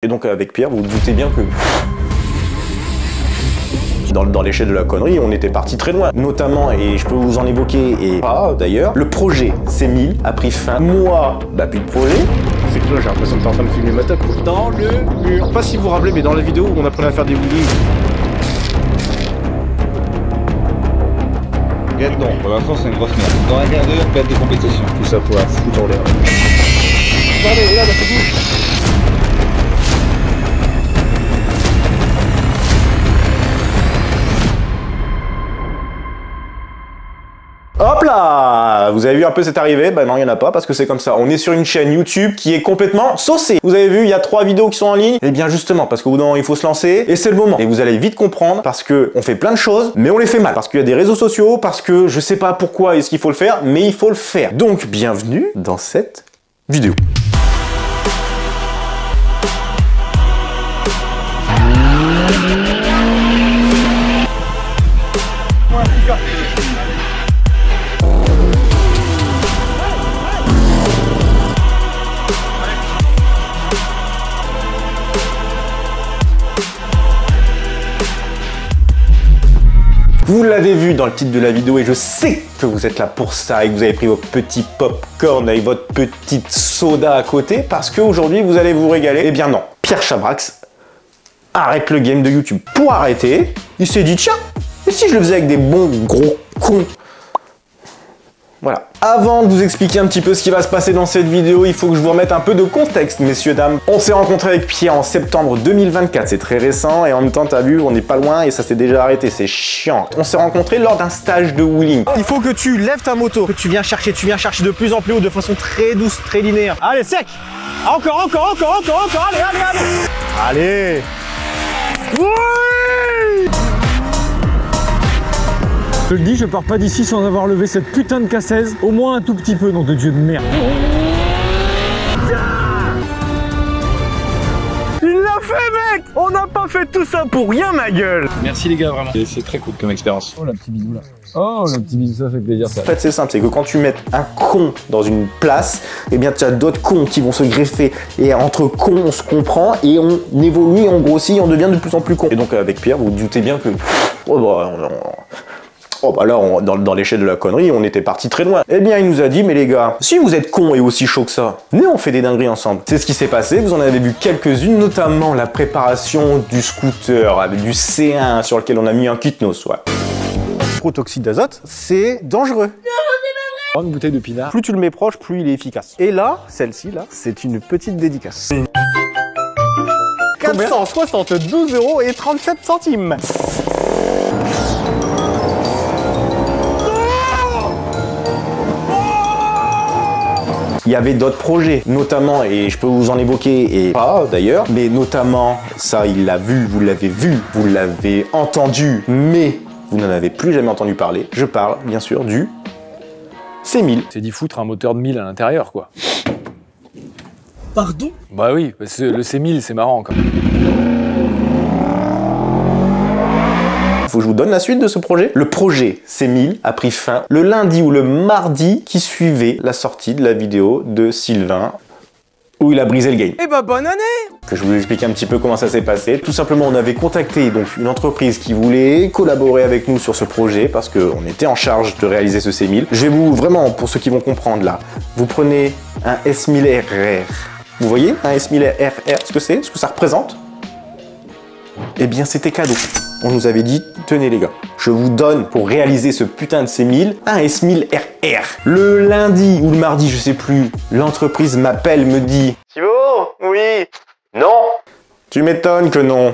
Et donc avec Pierre, vous vous doutez bien que dans l'échelle de la connerie, on était parti très loin. Notamment, et je peux vous en évoquer, et pas d'ailleurs, le projet C1000 a pris fin. Moi, bah plus de projet. C'est que là, j'ai l'impression que t'es en train de filmer ma tête. Dans le mur. Je sais pas si vous vous rappelez, mais dans la vidéo où on apprenait à faire des wheelies. Regarde, non, pour l'instant c'est une grosse merde. Dans un quart d'heure, perte de compétition. Tout ça pour la foutre en l'air. Allez, là, c'est tout. Hop là! Vous avez vu un peu cette arrivée? Bah non, il n'y en a pas parce que c'est comme ça. On est sur une chaîne YouTube qui est complètement saucée. Vous avez vu, il y a 3 vidéos qui sont en ligne. Et bien justement, parce qu'au bout d'un moment, il faut se lancer. Et c'est le moment. Et vous allez vite comprendre parce que on fait plein de choses, mais on les fait mal. Parce qu'il y a des réseaux sociaux, parce que je sais pas pourquoi est-ce qu'il faut le faire, mais il faut le faire. Donc, bienvenue dans cette vidéo. Vous l'avez vu dans le titre de la vidéo et je sais que vous êtes là pour ça et que vous avez pris votre petit popcorn avec votre petite soda à côté parce qu'aujourd'hui vous allez vous régaler. Eh bien non, Pierre Chabrax arrête le game de YouTube. Pour arrêter, il s'est dit tiens, et si je le faisais avec des bons gros cons? Voilà. Avant de vous expliquer un petit peu ce qui va se passer dans cette vidéo, il faut que je vous remette un peu de contexte, messieurs, dames. On s'est rencontré avec Pierre en septembre 2024, c'est très récent, et en même temps, t'as vu, on n'est pas loin et ça s'est déjà arrêté, c'est chiant. On s'est rencontrés lors d'un stage de wheeling. Il faut que tu lèves ta moto, que tu viens chercher de plus en plus haut, de façon très douce, très linéaire. Allez, sec! Encore, allez! Allez! Oui! Je le dis, je pars pas d'ici sans avoir levé cette putain de cassaise, au moins un tout petit peu, nom de Dieu de merde. Il l'a fait, mec! On n'a pas fait tout ça pour rien, ma gueule! Merci les gars, vraiment. C'est très cool comme expérience. Oh, le petit bisou là. Oh, le petit bisou, ça fait plaisir ça. En fait, c'est simple, c'est que quand tu mets un con dans une place, eh bien, tu as d'autres cons qui vont se greffer. Et entre cons, on se comprend et on évolue, on grossit, on devient de plus en plus con. Et donc, avec Pierre, vous vous doutez bien que... Oh bah là, dans l'échelle de la connerie, on était parti très loin. Eh bien, il nous a dit, mais les gars, si vous êtes cons et aussi chauds que ça, venez, on fait des dingueries ensemble. C'est ce qui s'est passé, vous en avez vu quelques-unes, notamment la préparation du scooter, avec du C1 sur lequel on a mis un kitnos, ouais. Protoxyde d'azote, c'est dangereux. Prends une bouteille de pinard. Plus tu le mets proche, plus il est efficace. Et là, celle-ci, là, c'est une petite dédicace. 472 € et 37 centimes. Il y avait d'autres projets, notamment, et je peux vous en évoquer, et pas d'ailleurs, mais notamment, ça il l'a vu, vous l'avez entendu, mais vous n'en avez plus jamais entendu parler. Je parle, bien sûr, du C1000. C'est d'y foutre un moteur de 1000 à l'intérieur, quoi. Pardon? Bah oui, parce que le C1000, c'est marrant quand même. Faut que je vous donne la suite de ce projet. Le projet C1000 a pris fin le lundi ou le mardi qui suivait la sortie de la vidéo de Sylvain où il a brisé le game. Eh bah bonne année! Que je vous explique un petit peu comment ça s'est passé. Tout simplement, on avait contacté donc une entreprise qui voulait collaborer avec nous sur ce projet parce qu'on était en charge de réaliser ce C1000. Je vais vous, vraiment, pour ceux qui vont comprendre là, vous prenez un S1000RR. Vous voyez un S1000RR, ce que c'est, ce que ça représente? Eh bien, c'était cadeau. On nous avait dit, tenez les gars, je vous donne pour réaliser ce putain de C1000 un S1000RR. Le lundi ou le mardi, je sais plus, l'entreprise m'appelle, me dit Thibaut, oui, non. Tu m'étonnes que non.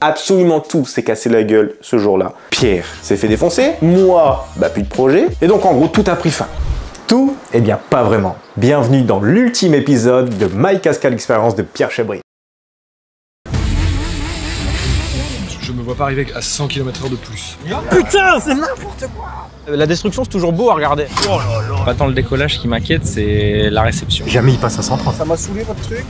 Absolument tout s'est cassé la gueule ce jour-là. Pierre s'est fait défoncer, moi, bah plus de projet, et donc en gros tout a pris fin. Tout? Eh bien pas vraiment. Bienvenue dans l'ultime épisode de My Cascade Experience de Pierre Chabry. Je me vois pas arriver à 100 km/h de plus. Putain, c'est n'importe quoi! La destruction, c'est toujours beau à regarder. Oh là là! Pas tant le décollage qui m'inquiète, c'est la réception. Jamais il passe à 130. Ça m'a saoulé votre truc.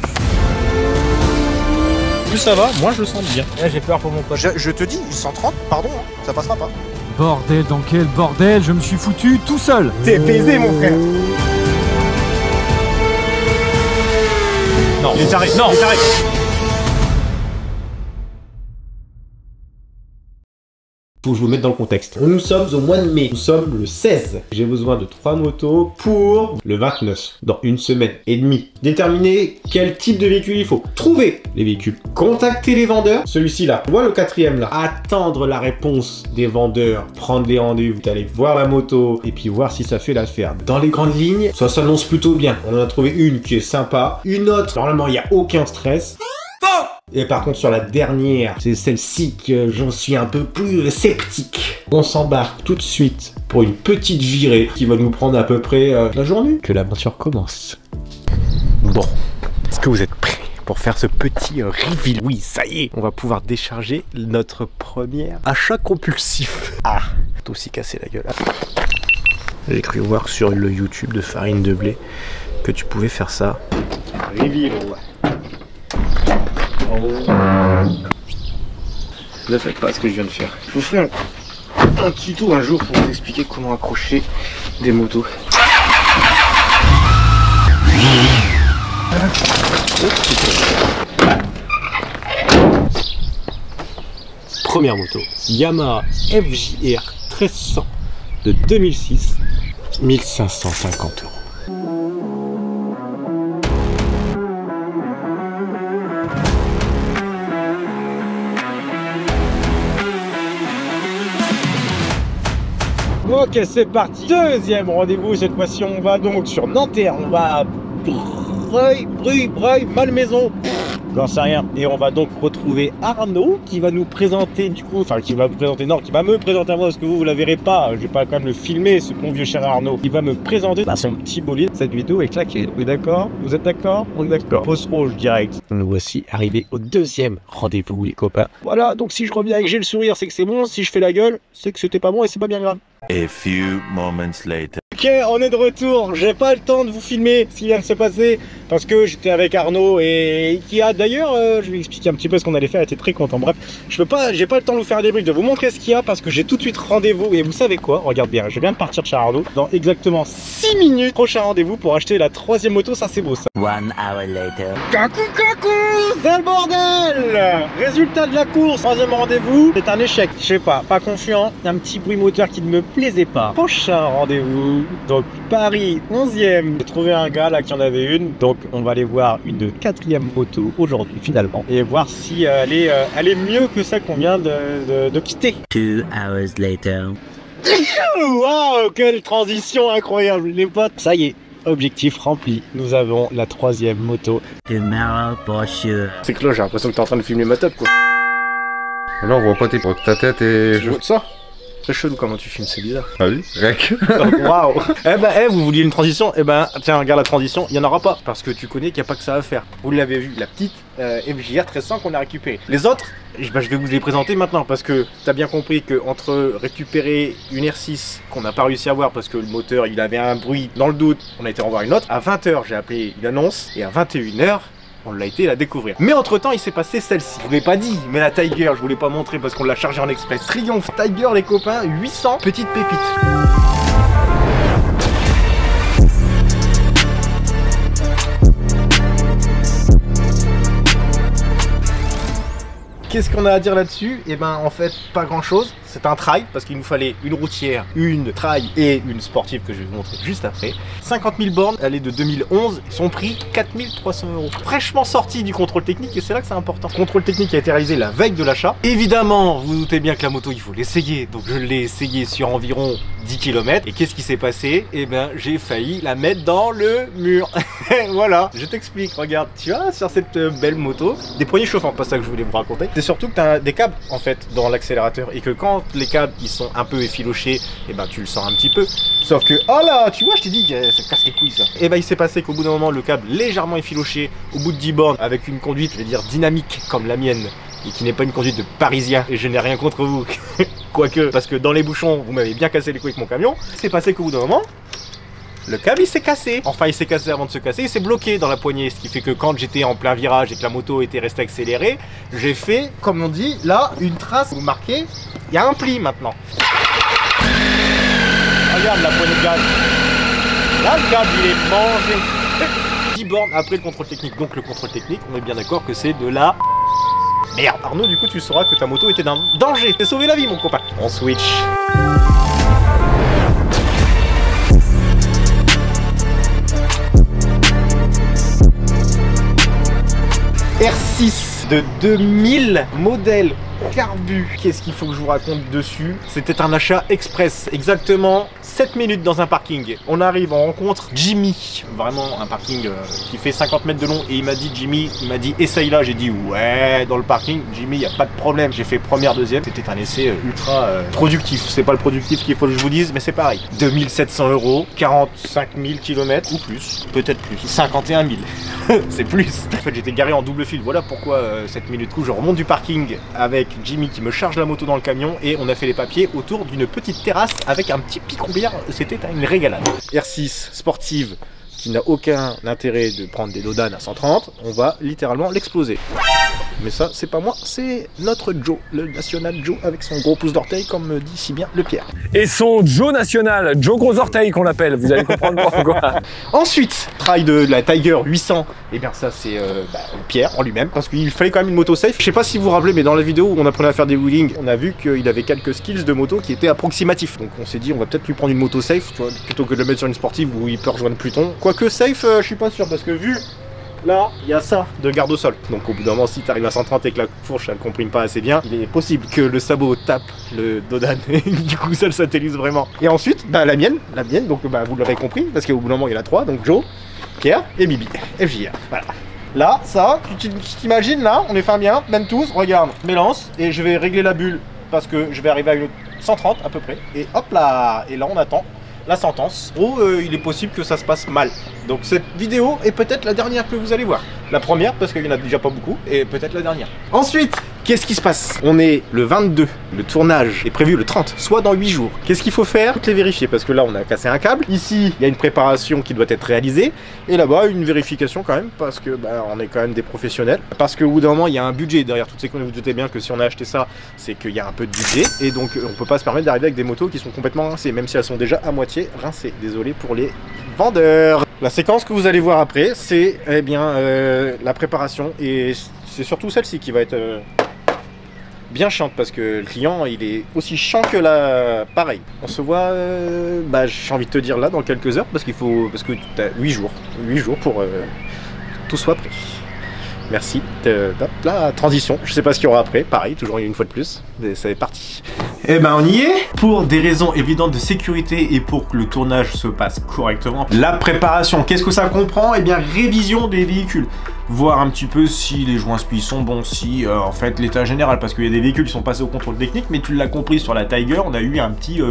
Plus ça va, moi je le sens bien. Là, j'ai peur pour mon pote. Je te dis, 130, pardon, hein, ça passera pas. Bordel, dans quel bordel? Je me suis foutu tout seul. T'es baisé, mon frère! Non. Il est taré, non, il est taré. Faut que je vous mette dans le contexte. Nous sommes au mois de mai, nous sommes le 16. J'ai besoin de 3 motos pour le 29, dans une semaine et demie. Déterminer quel type de véhicule il faut. Trouver les véhicules. Contacter les vendeurs. Celui-ci là, tu vois le 4e là. Attendre la réponse des vendeurs, prendre les rendez-vous, aller voir la moto et puis voir si ça fait l'affaire. Dans les grandes lignes, ça s'annonce plutôt bien. On en a trouvé une qui est sympa, une autre, normalement il n'y a aucun stress. Et par contre sur la dernière, c'est celle-ci que j'en suis un peu plus sceptique. On s'embarque tout de suite pour une petite virée qui va nous prendre à peu près la journée. Que l'aventure commence. Bon, est-ce que vous êtes prêts pour faire ce petit reveal? Oui, ça y est, on va pouvoir décharger notre premier achat compulsif. Ah, t'as aussi cassé la gueule. J'ai cru voir sur le YouTube de Farine de Blé que tu pouvais faire ça. Reveal, ne faites pas ce que je viens de faire. Je vous ferai un tuto un jour pour vous expliquer comment accrocher des motos. Première moto, Yamaha FJR 1300 de 2006, 1550 €. Ok, c'est parti. Deuxième rendez-vous. Cette fois-ci, on va donc sur Nanterre. On va à Breuil, Malmaison. J'en sais rien. Et on va donc retrouver Arnaud qui va nous présenter du coup, enfin qui va me présenter à moi parce que vous la verrez pas. Je vais pas quand même le filmer, ce bon vieux cher Arnaud. Il va me présenter son petit bolide. Cette vidéo est claquée. On est d'accord? Vous êtes d'accord? On est d'accord. Pause rouge direct. Nous voici arrivés au deuxième rendez-vous les copains. Voilà, donc si je reviens et que j'ai le sourire, c'est que c'est bon. Si je fais la gueule, c'est que c'était pas bon et c'est pas bien grave. A few moments later. Ok, on est de retour. J'ai pas le temps de vous filmer ce qui vient de se passer parce que j'étais avec Arnaud et qui a d'ailleurs, je vais expliquer un petit peu ce qu'on allait faire. Elle était très content. Bref, j'ai pas le temps de vous faire un débrief, de vous montrer ce qu'il y a parce que j'ai tout de suite rendez-vous. Et vous savez quoi? Regarde bien, je viens de partir de chez Arnaud dans exactement 6 minutes. Prochain rendez-vous pour acheter la 3e moto. Ça, c'est beau ça. 1 hour later. Coucou, c'est le bordel. Résultat de la course, 3e rendez-vous, c'est un échec. Je sais pas confiant. Un petit bruit moteur qui ne me plaisait pas. Prochain rendez-vous, donc Paris 11e. J'ai trouvé un gars là qui en avait une, donc on va aller voir une 4e moto aujourd'hui finalement et voir si elle est mieux que celle qu'on vient de quitter. 2 hours later. Waouh, quelle transition incroyable les potes. Ça y est, objectif rempli. Nous avons la 3e moto. Tomorrow for sure. C'est que là, j'ai l'impression que t'es en train de filmer ma tête, quoi. Là, on voit pas tes ta tête et Tu vois ça? C'est chelou comment tu filmes, c'est bizarre. Ah oui, rec. Waouh. Vous vouliez une transition? Tiens, regarde la transition, il n'y en aura pas. Parce que tu connais qu'il n'y a pas que ça à faire. Vous l'avez vu, la petite FJR 1300 qu'on a récupérée. Les autres, je vais vous les présenter maintenant. Parce que t'as bien compris qu'entre récupérer une R6 qu'on n'a pas réussi à voir parce que le moteur, il avait un bruit, dans le doute, on a été en voir une autre. À 20 h, j'ai appelé une annonce. Et à 21 h, on l'a été la découvrir. Mais entre temps, il s'est passé celle-ci. Je vous l'ai pas dit, mais la Tiger, je vous l'ai pas montré parce qu'on l'a chargée en express. Triomphe Tiger, les copains, 800 petites pépites. Qu'est-ce qu'on a à dire là-dessus? En fait, pas grand-chose. C'est un trail parce qu'il nous fallait une routière, une trail et une sportive que je vais vous montrer juste après. 50 000 bornes, elle est de 2011, son prix 4 300 €. Fraîchement sorti du contrôle technique et c'est là que c'est important. Le contrôle technique a été réalisé la veille de l'achat. Évidemment, vous vous doutez bien que la moto, il faut l'essayer. Donc je l'ai essayé sur environ 10 km. Et qu'est-ce qui s'est passé? J'ai failli la mettre dans le mur. Voilà, je t'explique. Regarde, tu vois, sur cette belle moto, des poignées chauffantes, pas ça que je voulais vous raconter. C'est surtout que tu as des câbles en fait dans l'accélérateur et que quand les câbles ils sont un peu effilochés, tu le sens un petit peu. Sauf que, oh là, tu vois, je t'ai dit que ça casse les couilles ça. Il s'est passé qu'au bout d'un moment, le câble légèrement effiloché, au bout de 10 bornes, avec une conduite, je vais dire dynamique comme la mienne, et qui n'est pas une conduite de parisien, et je n'ai rien contre vous, quoique, parce que dans les bouchons, vous m'avez bien cassé les couilles avec mon camion. C'est passé qu'au bout d'un moment, le câble il s'est cassé. Enfin il s'est cassé avant de se casser, il s'est bloqué dans la poignée. Ce qui fait que quand j'étais en plein virage et que la moto était restée accélérée, j'ai fait, comme on dit, là, une trace. Vous marquez, il y a un pli maintenant. Regarde la poignée de gaz. Là le câble il est mangé. 10 bornes après le contrôle technique. Donc le contrôle technique, on est bien d'accord que c'est de la... Merde. Arnaud, du coup, tu sauras que ta moto était d'un danger. T'es sauvé la vie, mon copain. On switch. R6 de 2000 modèle carbu. Qu'est-ce qu'il faut que je vous raconte dessus? C'était un achat express, exactement 7 minutes dans un parking. On arrive, on rencontre Jimmy, vraiment un parking qui fait 50 mètres de long, et il m'a dit, Jimmy, il m'a dit essaye là. J'ai dit ouais, dans le parking, Jimmy, y a pas de problème. J'ai fait première, deuxième, c'était un essai ultra productif. C'est pas le productif qu'il faut que je vous dise, mais c'est pareil. 2700 €, 45 000 km ou plus, peut-être plus, 51 000. C'est plus. En fait, j'étais garé en double fil. Voilà pourquoi 7 minutes. Du coup, je remonte du parking avec Jimmy qui me charge la moto dans le camion, et on a fait les papiers autour d'une petite terrasse avec un petit pic-roubière. C'était une régalade. R6 sportive qui n'a aucun intérêt de prendre des Dodan à 130. On va littéralement l'exploser. Mais ça, c'est pas moi, c'est notre Joe, le national Joe avec son gros pouce d'orteil, comme me dit si bien le Pierre. Et son Joe national, Joe gros orteil qu'on l'appelle, vous allez comprendre pourquoi. Ensuite, trail de la Tiger 800, et bien ça c'est Pierre en lui-même, parce qu'il fallait quand même une moto safe. Je sais pas si vous vous rappelez, mais dans la vidéo où on apprenait à faire des wheelings, on a vu qu'il avait quelques skills de moto qui étaient approximatifs. Donc on s'est dit, on va peut-être lui prendre une moto safe, tu vois, plutôt que de le mettre sur une sportive où il peut rejoindre Pluton. Quoique safe, je suis pas sûr, parce que vu... Là, il y a ça de garde au sol. Donc au bout d'un moment, si tu arrives à 130 et que la fourche elle comprime pas assez bien, il est possible que le sabot tape le Dodan et du coup ça le satellise vraiment. Et ensuite, bah, la mienne, donc bah, vous l'aurez compris, parce qu'au bout d'un moment il y en a 3, donc Joe, Pierre et Bibi, FJR. Voilà. Là, ça, tu t'imagines là, on est fin bien, même tous, regarde, je m'élance et je vais régler la bulle parce que je vais arriver à une 130 à peu près. Et hop là, et là on attend la sentence. Oh, il est possible que ça se passe mal. Donc cette vidéo est peut-être la dernière que vous allez voir. La première parce qu'il n'y en a déjà pas beaucoup, et peut-être la dernière. Ensuite, qu'est-ce qui se passe? On est le 22, le tournage est prévu le 30, soit dans 8 jours. Qu'est-ce qu'il faut faire? Toutes les vérifier, parce que là on a cassé un câble. Ici, il y a une préparation qui doit être réalisée, et là-bas une vérification quand même, parce que bah, on est quand même des professionnels. Parce qu'au bout d'un moment, il y a un budget derrière toutes ces conneries. Vous doutez bien que si on a acheté ça, c'est qu'il y a un peu de budget, et donc on peut pas se permettre d'arriver avec des motos qui sont complètement rincées, même si elles sont déjà à moitié rincées. Désolé pour les vendeurs. La séquence que vous allez voir après, c'est eh bien la préparation, et c'est surtout celle-ci qui va être bien chiante, parce que le client il est aussi chiant que la pareil. On se voit, bah j'ai envie de te dire là dans quelques heures, parce que tu as 8 jours pour que tout soit prêt. Merci. La transition, je sais pas ce qu'il y aura après, pareil, toujours une fois de plus, c'est parti. Eh ben on y est. Pour des raisons évidentes de sécurité et pour que le tournage se passe correctement, la préparation, qu'est-ce que ça comprend? Eh bien révision des véhicules, voir un petit peu si les joints spi sont bons, si en fait l'état général, parce qu'il y a des véhicules qui sont passés au contrôle technique, mais tu l'as compris, sur la Tiger on a eu un petit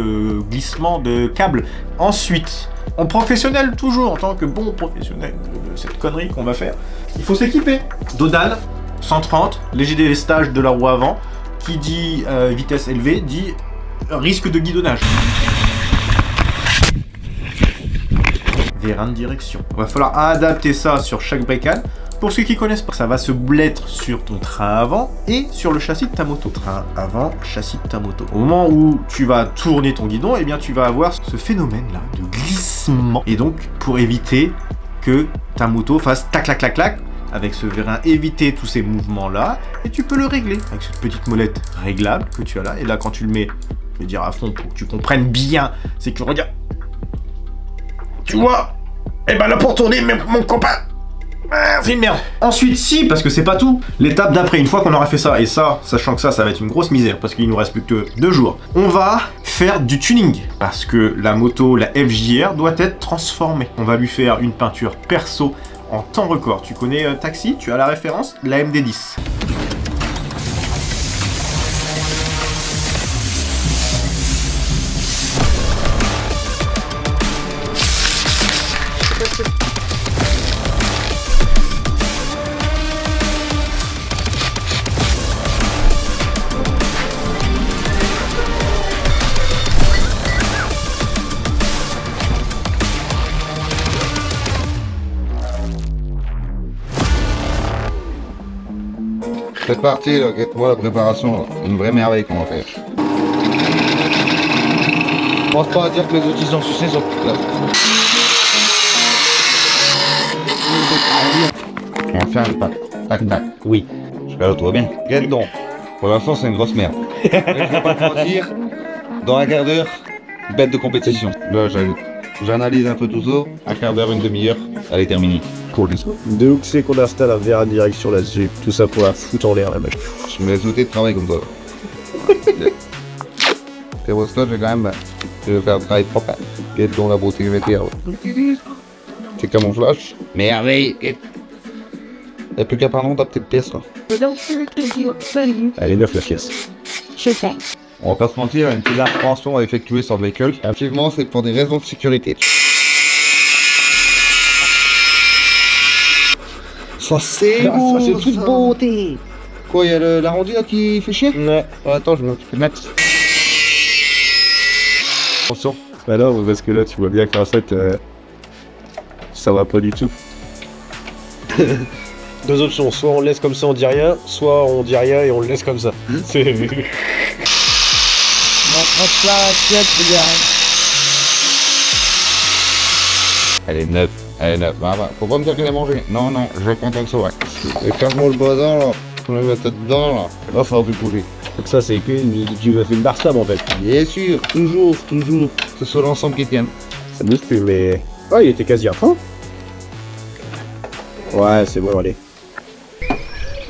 glissement de câble. Ensuite, en professionnel, toujours en tant que bon professionnel de cette connerie qu'on va faire, il faut s'équiper. Dodan 130, léger délestage de la roue avant, qui dit vitesse élevée dit risque de guidonnage. Vérin de direction. Il va falloir adapter ça sur chaque bécane. Pour ceux qui connaissent pas, ça va se blêtre sur ton train avant et sur le châssis de ta moto. Train avant, châssis de ta moto. Au moment où tu vas tourner ton guidon, eh bien tu vas avoir ce phénomène là de glissement. Et donc pour éviter que ta moto fasse tac clac clac clac, avec ce vérin, éviter tous ces mouvements là, et tu peux le régler avec cette petite molette réglable que tu as là. Et là quand tu le mets, je vais dire à fond pour que tu comprennes bien, c'est que regarde, tu vois, et ben là pour tourner mon copain, c'est une merde. Ensuite, si, parce que c'est pas tout, l'étape d'après, une fois qu'on aura fait ça, et ça, sachant que ça va être une grosse misère, parce qu'il nous reste plus que 2 jours, on va faire du tuning, parce que la moto, la FJR, doit être transformée. On va lui faire une peinture perso en temps record. Tu connais Taxi, tu as la référence, la MD10. Cette partie, là, moi la préparation, une vraie merveille qu'on va faire. Je pense pas à dire que les outils sont sucés sur toute là. On va faire un tac tac. Oui. Jusqu'à tout va bien. Quel don. Pour l'instant, c'est une grosse merde. Mais je vais pas te mentir, dans un quart d'heure, bête de compétition. Là, j'analyse un peu tout ça. Un quart d'heure, une demi-heure, elle est terminée. Cool. De où c'est qu'on installe un verre à direction là-dessus? Tout ça pour la foutre en l'air la machine. Je me laisse douter de travail comme ça. Et pour ça, j'ai quand même. Je vais faire un travail propre. Quel don la beauté météo. C'est comme mon flash. Merveille. Y'a plus qu'à pardon ta petite pièce là. Elle est neuve la pièce. On va pas se mentir, une petite intervention à effectuer sur le véhicule. Effectivement, c'est pour des raisons de sécurité. Ça c'est beau, c'est toute beauté. Quoi, y'a l'arrondi là qui fait chier? Ouais. Attends, je vais le mettre. Attention. Bah non, parce que là tu vois bien qu'en fait ça va pas du tout. Deux options, soit on le laisse comme ça, on dit rien, soit on dit rien et on le laisse comme ça. C'est... Elle est neuve, elle est neuve. Bah, faut pas me dire qu'elle est mangée. Non, non, je vais prendre comme ça, ouais. Et cache-moi le bazar là. On met la tête dedans là. Là, ça va plus bouger. Donc ça c'est que tu vas faire une barre stab en fait. Bien sûr, toujours, toujours. C'est sur l'ensemble qui tienne. Ça bouge plus mais... Oh il était quasi à fond. Ouais c'est bon allez.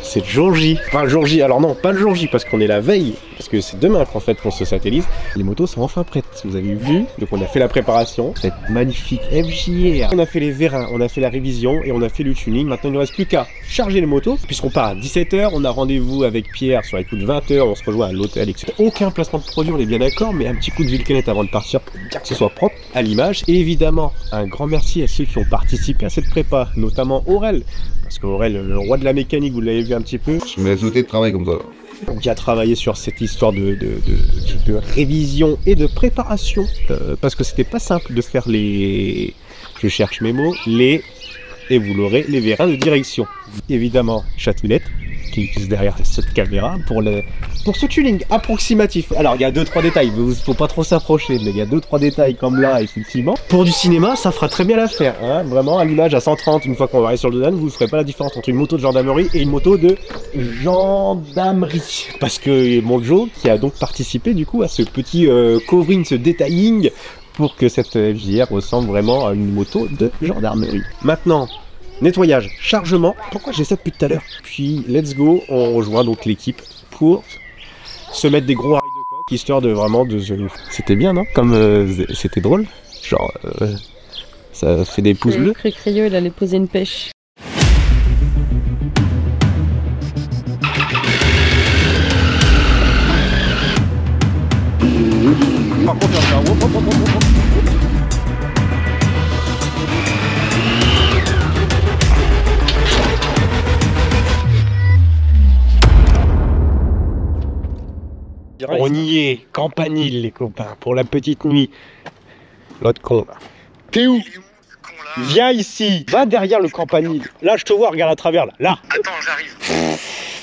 C'est le jour J. Enfin le jour J, alors non, pas le jour J parce qu'on est la veille. Parce que c'est demain qu'en fait qu'on se satellise. Les motos sont enfin prêtes, vous avez vu. Donc on a fait la préparation, cette magnifique FJR. On a fait les vérins, on a fait la révision et on a fait le tuning. Maintenant il ne reste plus qu'à charger les motos. Puisqu'on part à 17 h, on a rendez-vous avec Pierre sur les coups de 20 h, on se rejoint à l'hôtel, etc. Aucun placement de produit, on est bien d'accord, mais un petit coup de Vulcanette avant de partir pour bien que ce soit propre à l'image. Et évidemment, un grand merci à ceux qui ont participé à cette prépa, notamment Aurel. Parce qu'Aurel, le roi de la mécanique, vous l'avez vu un petit peu. Je me laisse douter de travail comme ça. Qui a travaillé sur cette histoire de révision et de préparation. Parce que c'était pas simple de faire les... Je cherche mes mots. Et vous l'aurez, les vérins de direction. Évidemment, Chatouillette, qui est derrière cette caméra, pour ce tuning approximatif. Alors, il y a 2-3 détails, il faut pas trop s'approcher, mais il y a 2-3 détails comme là, effectivement. Pour du cinéma, ça fera très bien l'affaire. Hein. Vraiment, à l'image, à 130, une fois qu'on va arriver sur le Dodan, vous ne ferez pas la différence entre une moto de gendarmerie et une moto de gendarmerie. Parce que mon Joe, qui a donc participé, du coup, à ce petit covering, ce detailing, pour que cette FJR ressemble vraiment à une moto de gendarmerie. Maintenant, nettoyage, chargement. Pourquoi j'ai ça depuis tout à l'heure? Puis, let's go, on rejoint donc l'équipe pour se mettre des gros rails de coque, histoire de vraiment de... C'était bien, non? Comme c'était drôle. Genre, ça fait des pouces bleus. Cré-Crayeux, il allait poser une pêche. Par contre, on y est, Campanile les copains, pour la petite nuit. L'autre con là. T'es où? Viens ici, va derrière le Campanile. Là je te vois, regarde à travers là. Là. Attends, j'arrive.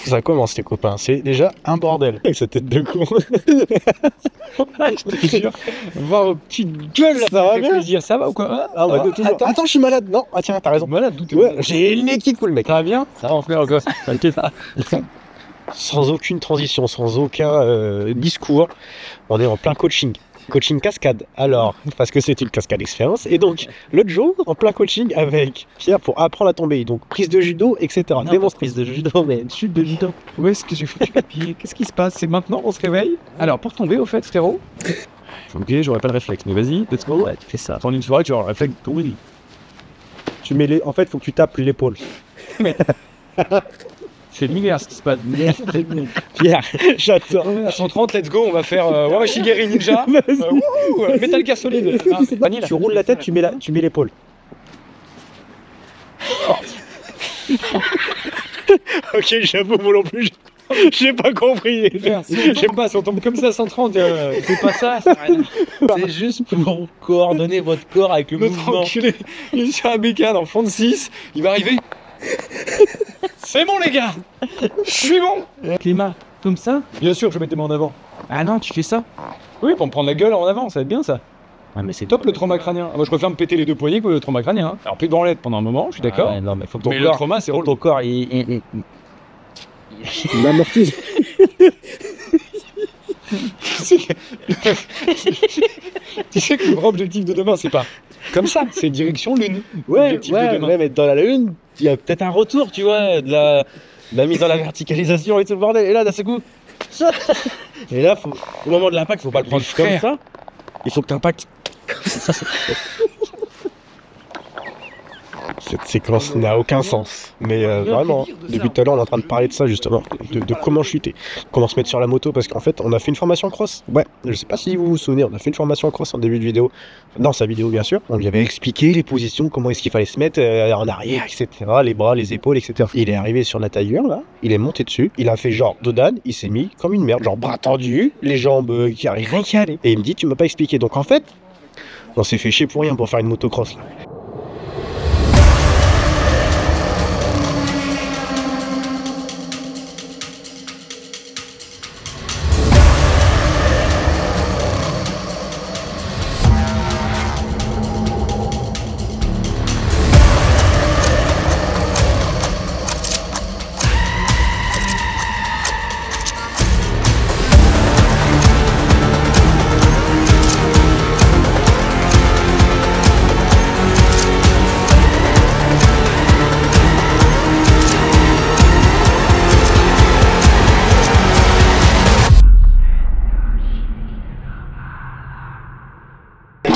Ça commence les copains, c'est déjà un bordel. Avec cette tête de con. Je te jure. Voir vos petites gueules là, ça va bien plaisir. Ça va ou quoi? Ah, bah, attends, je suis malade. Non, ah tiens, t'as raison. Malade, ouais, j'ai le nez qui coule mec. Ça va bien? Ça va en frère, gosse. Sans aucune transition, sans aucun discours, on est en plein coaching. Coaching cascade, alors, parce que c'est une cascade expérience, et donc, l'autre jour, en plein coaching avec Pierre pour apprendre à tomber, donc prise de judo, etc. Démontre prise de judo, mais chute de judo. Où est-ce que j'ai foutu le pied? Qu'est-ce qui se passe? C'est maintenant on se réveille? Alors, pour tomber, au fait, frérot. Ok, j'aurais pas le réflexe, mais vas-y, let's go. Ouais, tu fais ça. Pendant une soirée, tu auras le réflexe de tomber. Tu mets les... En fait, faut que tu tapes l'épaule. C'est de lumière ce qui se passe. Pierre, j'attends. 130, let's go, on va faire Wawashigeri Ninja. Metal Gear Solid. Tu roules la tête, tu mets l'épaule. Oh. Ok, j'avoue, moi non plus, j'ai pas compris. J'aime pas, si on tombe comme ça à 130, c'est pas ça, ça rien. C'est juste pour coordonner votre corps avec le mouvement. Enculé, il est sur un bécane en fond de 6, il va arriver. C'est bon les gars, je suis bon. Clément, comme ça? Bien sûr, je mettais moi en avant. Ah non, tu fais ça? Oui, pour me prendre la gueule en avant, ça va être bien ça. Ouais, mais c'est top le trauma crânien. Moi je préfère me péter les deux poignets que le trauma crânien. Hein. Alors plus de branlette pendant un moment, je suis d'accord. Ah ouais, non, mais faut que le trauma c'est ton corps il... L'amortisseur. Tu sais que le vrai objectif de demain, c'est pas comme ça, c'est direction lune. Ouais, L'objectif de demain. mais dans la lune, il y a peut-être un retour, tu vois, de la mise dans la verticalisation et tout le bordel. Et là, d'un seul coup, ça. Et là, au moment de l'impact, faut pas le prendre comme ça. Il faut que tu impactes. Cette séquence n'a aucun sens. Mais vraiment, depuis tout à l'heure, on est en train de parler de ça justement, de comment chuter, comment se mettre sur la moto, parce qu'en fait, on a fait une formation cross. Ouais, je sais pas si vous vous souvenez, on a fait une formation cross en début de vidéo. Dans sa vidéo, bien sûr. On lui avait expliqué les positions, comment est-ce qu'il fallait se mettre en arrière, etc. Les bras, les épaules, etc. Il est arrivé sur la taillure, là, il est monté dessus, il a fait genre Dodan, il s'est mis comme une merde, genre bras tendus, les jambes qui arrivent rien qui aller. Et il me dit, tu m'as pas expliqué. Donc en fait, on s'est fait chier pour rien pour faire une motocross là.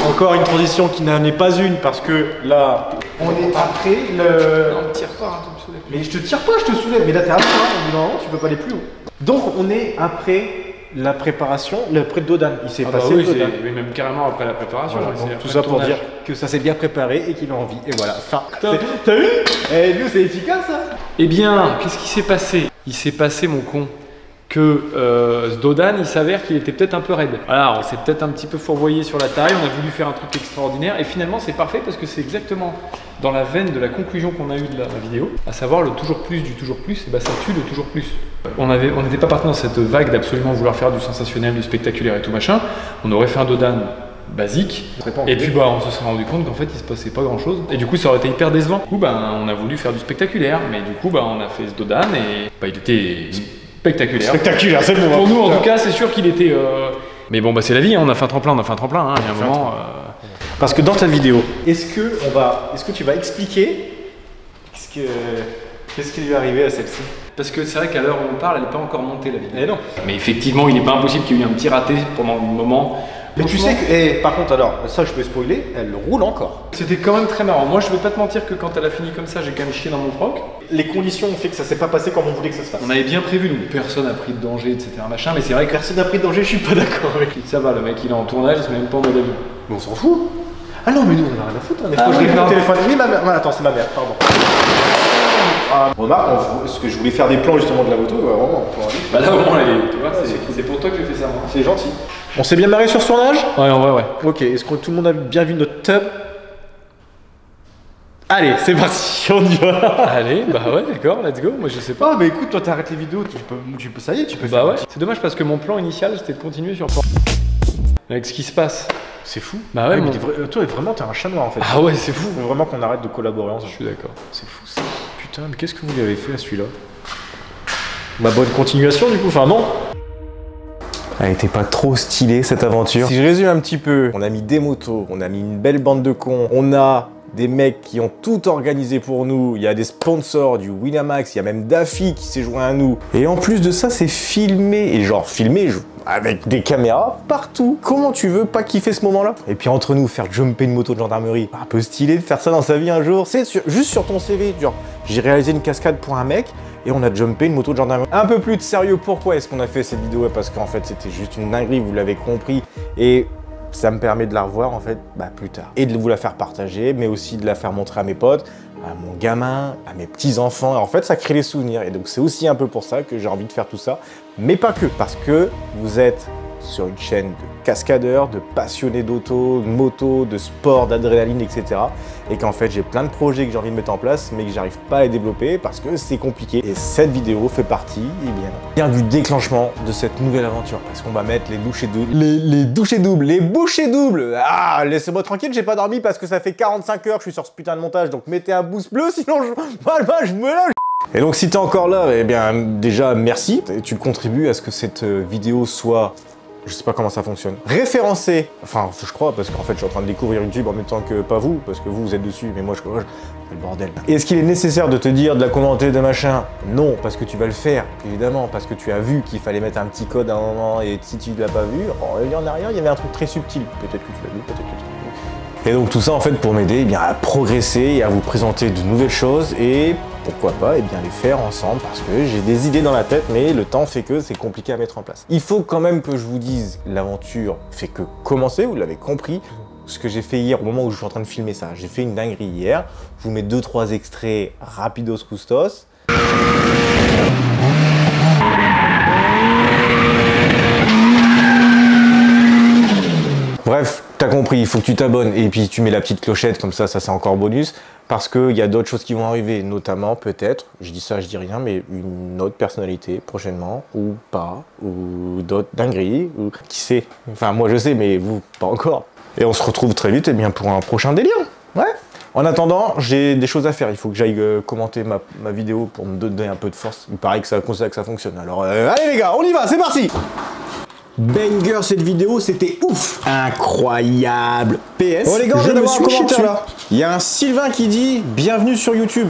Encore une transition qui n'en est pas une parce que là, on est après le. Non, tire pas, hein, tu me soulèves. Mais je te tire pas, je te soulève. Mais là, t'es à fond, hein. Normalement, tu peux pas aller plus haut. Donc, on est après la préparation, le pré de Dodan. Il s'est passé oui, le Dodan. oui, même carrément après la préparation. Voilà, c'est donc, après tout le ça pour tournage. dire que ça s'est bien préparé et qu'il a envie. Et voilà, fin. T'as vu? Eh, nous, c'est efficace, ça. Eh bien, qu'est-ce qui s'est passé? Il s'est passé, mon con, que ce Dodan, il s'avère qu'il était peut-être un peu raide. Voilà, on s'est peut-être un petit peu fourvoyé sur la taille, on a voulu faire un truc extraordinaire, et finalement c'est parfait parce que c'est exactement dans la veine de la conclusion qu'on a eue de la vidéo, à savoir le toujours plus du toujours plus, et bah ça tue le toujours plus. On n'était pas parti dans cette vague d'absolument vouloir faire du sensationnel, du spectaculaire et tout machin, on aurait fait un Dodan basique, et puis bah on se serait rendu compte qu'en fait il se passait pas grand chose, et du coup ça aurait été hyper décevant. Du coup bah on a voulu faire du spectaculaire, mais du coup bah on a fait ce Dodan, et bah il était spectaculaire. Spectaculaire, c'est bon. Pour nous, en tout cas, c'est sûr qu'il était. Mais bon, bah c'est la vie. Hein. On a fait un tremplin, hein. Il y a un moment. Parce que dans ta vidéo, est-ce que tu vas expliquer qu'est-ce qui lui est arrivé à celle-ci? Parce que c'est vrai qu'à l'heure où on parle, elle n'est pas encore montée la vidéo. Eh non. Mais effectivement, il n'est pas impossible qu'il y ait eu un petit raté pendant le moment. Mais tu sais que, par contre, alors, ça je peux spoiler, elle roule encore. C'était quand même très marrant. Moi, je vais pas te mentir que quand elle a fini comme ça, j'ai quand même chié dans mon froc. Les conditions ont fait que ça s'est pas passé comme on voulait que ça se passe. On avait bien prévu, donc personne n'a pris de danger, etc. Machin, mais c'est vrai que Personne n'a pris de danger, je suis pas d'accord avec lui. ça va, le mec il est en tournage, il se met même pas en mode avion. Mais on s'en fout. Ah non, mais nous on a rien à foutre. Ah Je oui, l'ai pris au pardon. téléphone. Oui, ma mère. Ah, attends, c'est ma mère, pardon. Ah, remarque, parce que je voulais faire des plans justement de la moto, vraiment. Bah là, au moins, tu vois, c'est pour toi que j'ai fait ça, moi. C'est gentil. On s'est bien marré sur ce tournage? Ouais, en vrai, ouais. Ok, est-ce que tout le monde a bien vu notre tub? Allez, c'est parti, on y va. Allez, bah ouais, d'accord, let's go. Moi, je sais pas. Ah, mais écoute, toi t'arrêtes les vidéos, ça y est, tu peux Bah faire. ouais, c'est dommage parce que mon plan initial c'était de continuer sur avec ce qui se passe. C'est fou. Bah ouais, mais mon- toi vraiment t'es un chat noir en fait. Ah ouais, c'est fou. Faut vraiment qu'on arrête de collaborer ensemble. Je suis d'accord. C'est fou ça. Putain, mais qu'est-ce que vous lui avez fait à celui-là? Bah bonne continuation du coup, enfin non. Elle était pas trop stylée cette aventure. Si je résume un petit peu, on a mis des motos, on a mis une belle bande de cons, on a des mecs qui ont tout organisé pour nous, il y a des sponsors, du Winamax, il y a même Daffy qui s'est joint à nous. Et en plus de ça, c'est filmé, et genre filmé avec des caméras partout. Comment tu veux pas kiffer ce moment-là? Et puis entre nous, faire jumper une moto de gendarmerie, un peu stylé de faire ça dans sa vie un jour. C'est juste sur ton CV, genre j'ai réalisé une cascade pour un mec, et on a jumpé une moto de gendarmerie. Un peu plus de sérieux, pourquoi est-ce qu'on a fait cette vidéo? Parce qu'en fait, c'était juste une dinguerie, vous l'avez compris. Et ça me permet de la revoir, en fait, plus tard. Et de vous la faire partager, mais aussi de la faire montrer à mes potes, à mon gamin, à mes petits-enfants. En fait, ça crée des souvenirs. Et donc, c'est aussi un peu pour ça que j'ai envie de faire tout ça. Mais pas que, parce que vous êtes sur une chaîne de cascadeurs, de passionnés d'auto, de moto, de sport, d'adrénaline, etc. Et qu'en fait, j'ai plein de projets que j'ai envie de mettre en place, mais que j'arrive pas à les développer parce que c'est compliqué. Et cette vidéo fait partie, bien du déclenchement de cette nouvelle aventure. Parce qu'on va mettre les douches doubles, les douches doubles, les bouchées doubles. Ah, laissez-moi tranquille, j'ai pas dormi parce que ça fait 45 heures que je suis sur ce putain de montage. Donc mettez un pouce bleu, sinon je me lâche. Et donc si t'es encore là, eh bien déjà merci. Tu contribues à ce que cette vidéo soit, je sais pas comment ça fonctionne, référencée. Enfin je crois parce qu'en fait je suis en train de découvrir YouTube en même temps que pas vous, parce que vous êtes dessus, mais moi je le bordel. Est-ce qu'il est nécessaire de te dire de la commenter, de machin? Non, parce que tu vas le faire, évidemment, parce que tu as vu qu'il fallait mettre un petit code à un moment et si tu l'as pas vu, il y en a rien, il y avait un truc très subtil. Peut-être que tu l'as vu, peut-être que tu l'as vu. Et donc tout ça en fait pour m'aider eh bien, à progresser et à vous présenter de nouvelles choses et pourquoi pas eh bien, les faire ensemble parce que j'ai des idées dans la tête mais le temps fait que c'est compliqué à mettre en place. Il faut quand même que je vous dise, l'aventure fait que commencer, vous l'avez compris. Ce que j'ai fait hier au moment où je suis en train de filmer ça, j'ai fait une dinguerie hier. Je vous mets 2-3 extraits rapidos custos. Bref, t'as compris, il faut que tu t'abonnes et puis tu mets la petite clochette comme ça c'est encore bonus parce qu'il y a d'autres choses qui vont arriver, notamment peut-être, je dis ça, je dis rien, mais une autre personnalité prochainement ou pas, ou d'autres dingueries, ou qui sait, enfin moi je sais mais vous pas encore. Et on se retrouve très vite eh bien, pour un prochain délire, ouais. En attendant, j'ai des choses à faire, il faut que j'aille commenter ma vidéo pour me donner un peu de force, il paraît que ça fonctionne, alors allez les gars, on y va, c'est parti! Banger cette vidéo, c'était ouf! Incroyable! PS, oh les gars, je je me me suis commentaire là. Il y a un Sylvain qui dit « Bienvenue sur YouTube ».